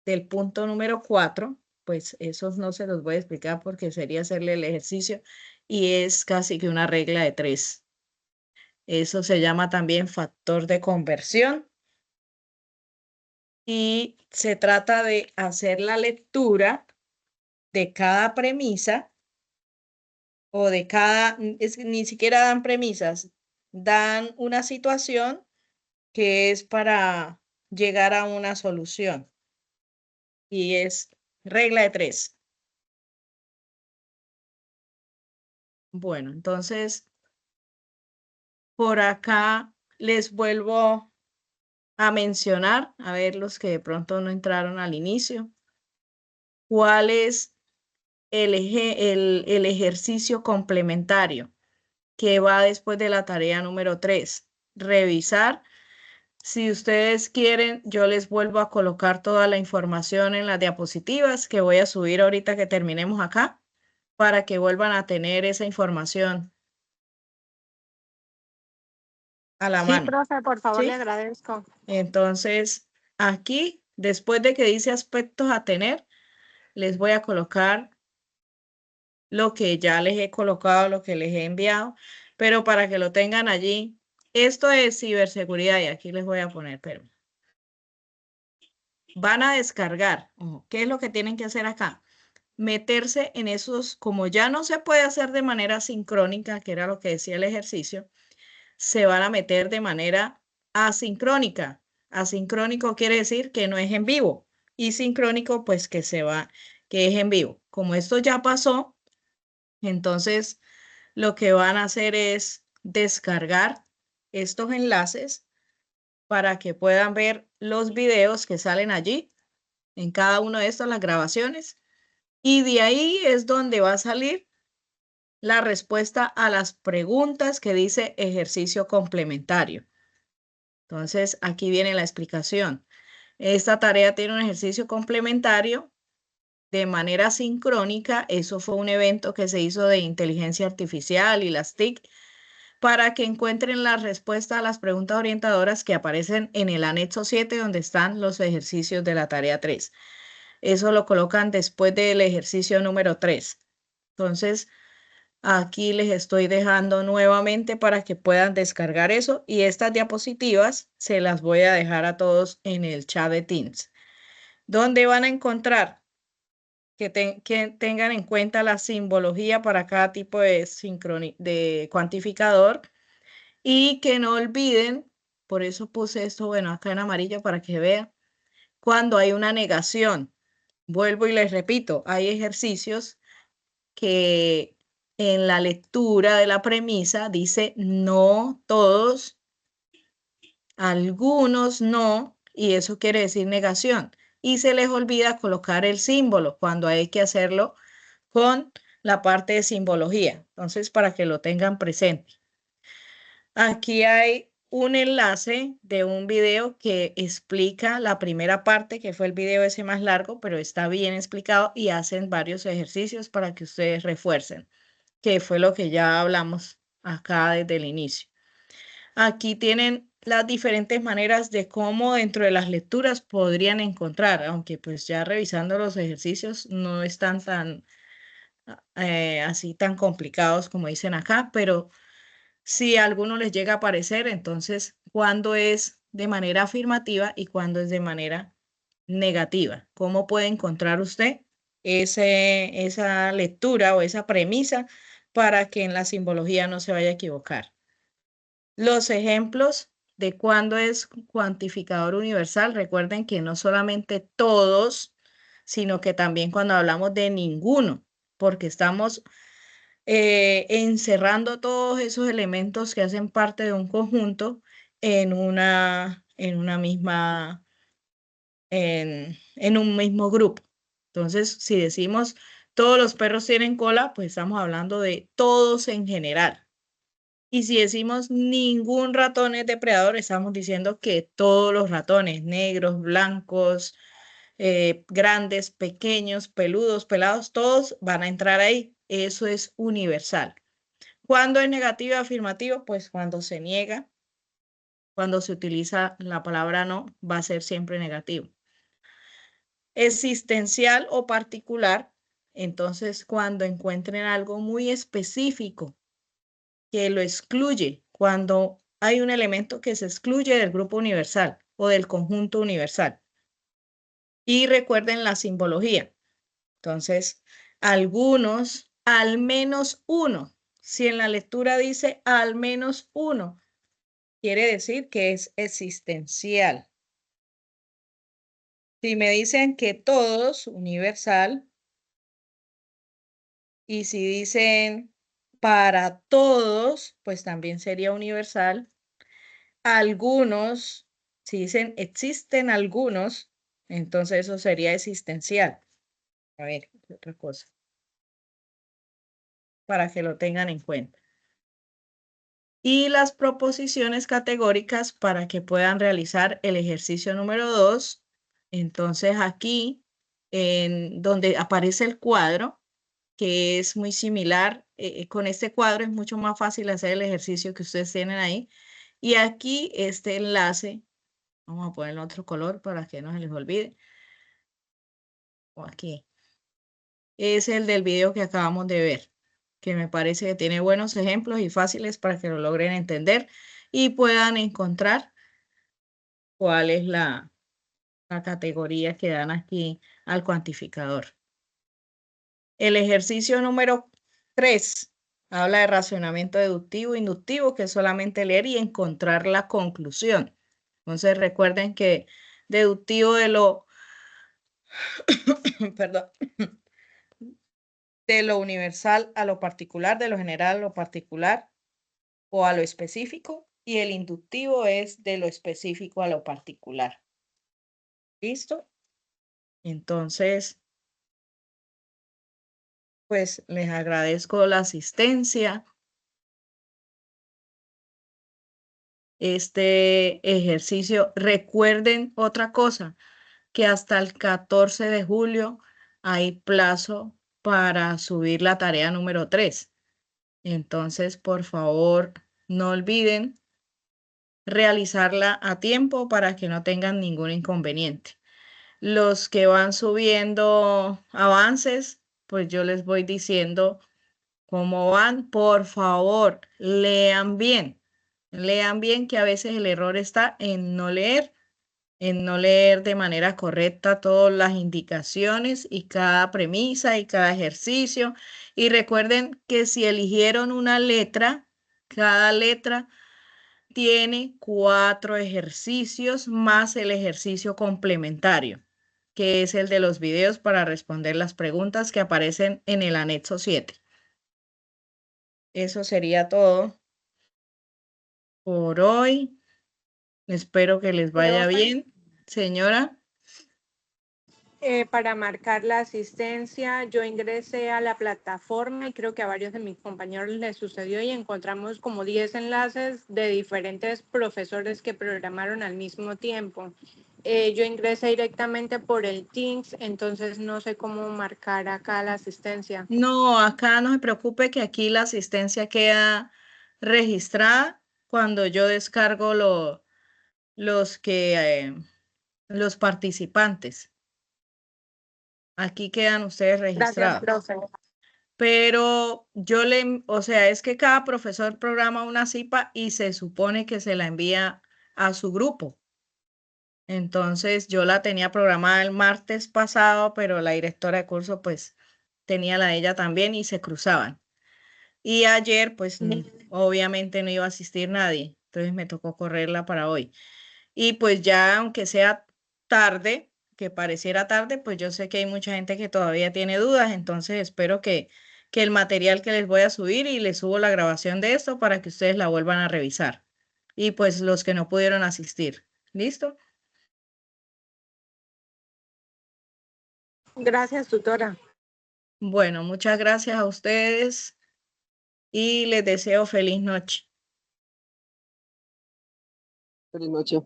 del punto número 4, pues esos no se los voy a explicar porque sería hacerle el ejercicio y es casi que una regla de 3. Eso se llama también factor de conversión y se trata de hacer la lectura de cada premisa o de cada, ni siquiera dan premisas, dan una situación que es para llegar a una solución y es regla de 3. Bueno, entonces por acá les vuelvo a mencionar, a ver los que de pronto no entraron al inicio, cuál es el ejercicio complementario que va después de la tarea número 3. Revisar. Si ustedes quieren, yo les vuelvo a colocar toda la información en las diapositivas que voy a subir ahorita que terminemos acá para que vuelvan a tener esa información a la Sí, mano. profe, por favor, ¿Sí? le agradezco. Entonces, aquí, después de que dice aspectos a tener, les voy a colocar lo que ya les he colocado, lo que les he enviado, pero para que lo tengan allí. Esto es ciberseguridad y aquí les voy a poner, pero van a descargar. ¿Qué es lo que tienen que hacer acá? Meterse en esos, como ya no se puede hacer de manera sincrónica, que era lo que decía el ejercicio, se van a meter de manera asincrónica. Asincrónico quiere decir que no es en vivo y sincrónico pues que es en vivo. Como esto ya pasó, entonces lo que van a hacer es descargar estos enlaces para que puedan ver los videos que salen allí en cada uno de estos, las grabaciones. Y de ahí es donde va a salir la respuesta a las preguntas que dice ejercicio complementario. Entonces, aquí viene la explicación. Esta tarea tiene un ejercicio complementario de manera sincrónica. Eso fue un evento que se hizo de inteligencia artificial y las TIC para que encuentren la respuesta a las preguntas orientadoras que aparecen en el anexo 7, donde están los ejercicios de la tarea 3. Eso lo colocan después del ejercicio número 3. Entonces, aquí les estoy dejando nuevamente para que puedan descargar eso y estas diapositivas se las voy a dejar a todos en el chat de Teams, donde van a encontrar que tengan en cuenta la simbología para cada tipo de cuantificador y que no olviden, por eso puse esto, bueno, acá en amarillo para que vean, cuando hay una negación. Vuelvo y les repito, hay ejercicios que en la lectura de la premisa dice no todos, algunos no, y eso quiere decir negación. Y se les olvida colocar el símbolo cuando hay que hacerlo con la parte de simbología. Entonces, para que lo tengan presente. Aquí hay un enlace de un video que explica la primera parte, que fue el video ese más largo, pero está bien explicado y hacen varios ejercicios para que ustedes refuercen, que fue lo que ya hablamos acá desde el inicio. Aquí tienen las diferentes maneras de cómo dentro de las lecturas podrían encontrar, aunque pues ya revisando los ejercicios no están tan así tan complicados como dicen acá, pero si a alguno les llega a aparecer, entonces, ¿cuándo es de manera afirmativa y cuándo es de manera negativa? ¿Cómo puede encontrar usted esa lectura o esa premisa para que en la simbología no se vaya a equivocar. Los ejemplos de cuándo es cuantificador universal, recuerden que no solamente todos, sino que también cuando hablamos de ninguno, porque estamos encerrando todos esos elementos que hacen parte de un conjunto en una misma, en un mismo grupo. Entonces, si decimos todos los perros tienen cola, pues estamos hablando de todos en general. Y si decimos ningún ratón es depredador, estamos diciendo que todos los ratones, negros, blancos, grandes, pequeños, peludos, pelados, todos van a entrar ahí. Eso es universal. ¿Cuándo es negativo y afirmativo? Pues cuando se niega, cuando se utiliza la palabra no, va a ser siempre negativo. Existencial o particular, entonces cuando encuentren algo muy específico que lo excluye, cuando hay un elemento que se excluye del grupo universal o del conjunto universal. Y recuerden la simbología. Entonces, algunos, al menos uno. Si en la lectura dice al menos uno, quiere decir que es existencial. Si me dicen que todos, universal, y si dicen para todos, pues también sería universal. Algunos, si dicen existen algunos, entonces eso sería existencial. A ver, otra cosa, para que lo tengan en cuenta. Y las proposiciones categóricas para que puedan realizar el ejercicio número 2. Entonces aquí, en donde aparece el cuadro, que es muy similar, con este cuadro es mucho más fácil hacer el ejercicio que ustedes tienen ahí. Y aquí este enlace, vamos a ponerle otro color para que no se les olvide. O aquí, es el del video que acabamos de ver, que me parece que tiene buenos ejemplos y fáciles para que lo logren entender y puedan encontrar cuál es la categoría que dan aquí al cuantificador. El ejercicio número 3 habla de racionamiento deductivo e inductivo, que es solamente leer y encontrar la conclusión. Entonces recuerden que deductivo de lo, perdón, de lo universal a lo particular, de lo general a lo particular o a lo específico, y el inductivo es de lo específico a lo particular. ¿Listo? Entonces, pues les agradezco la asistencia. Este ejercicio, recuerden otra cosa, que hasta el 14 de julio hay plazo para subir la tarea número 3. Entonces, por favor, no olviden realizarla a tiempo para que no tengan ningún inconveniente. Los que van subiendo avances, pues yo les voy diciendo cómo van. Por favor, lean bien. Lean bien, que a veces el error está en no leer de manera correcta todas las indicaciones y cada premisa y cada ejercicio. Y recuerden que si eligieron una letra, cada letra tiene 4 ejercicios más el ejercicio complementario, que es el de los videos para responder las preguntas que aparecen en el anexo 7. Eso sería todo por hoy. Espero que les vaya bien. Señora. Para marcar la asistencia, yo ingresé a la plataforma y creo que a varios de mis compañeros les sucedió y encontramos como 10 enlaces de diferentes profesores que programaron al mismo tiempo. Yo ingresé directamente por el Teams, entonces no sé cómo marcar acá la asistencia. No, acá no se preocupe que aquí la asistencia queda registrada cuando yo descargo los participantes. Aquí quedan ustedes Gracias, registrados. profe. Pero o sea, es que cada profesor programa una CIPA y se supone que se la envía a su grupo. Entonces yo la tenía programada el martes pasado, pero la directora de curso pues tenía la de ella también y se cruzaban. Y ayer, pues obviamente no iba a asistir nadie, entonces me tocó correrla para hoy. Y pues ya, aunque sea tarde, que pareciera tarde, pues yo sé que hay mucha gente que todavía tiene dudas, entonces espero que el material que les voy a subir y les subo la grabación de esto para que ustedes la vuelvan a revisar. Y pues los que no pudieron asistir. ¿Listo? Gracias, tutora. Bueno, muchas gracias a ustedes y les deseo feliz noche. Feliz noche.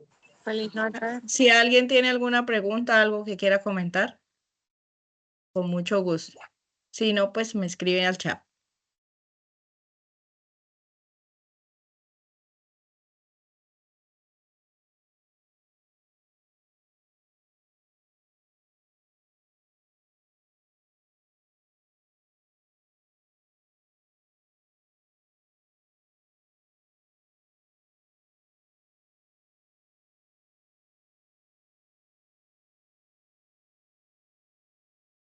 Feliz noche. Si alguien tiene alguna pregunta, algo que quiera comentar, con mucho gusto. Si no, pues me escriben al chat.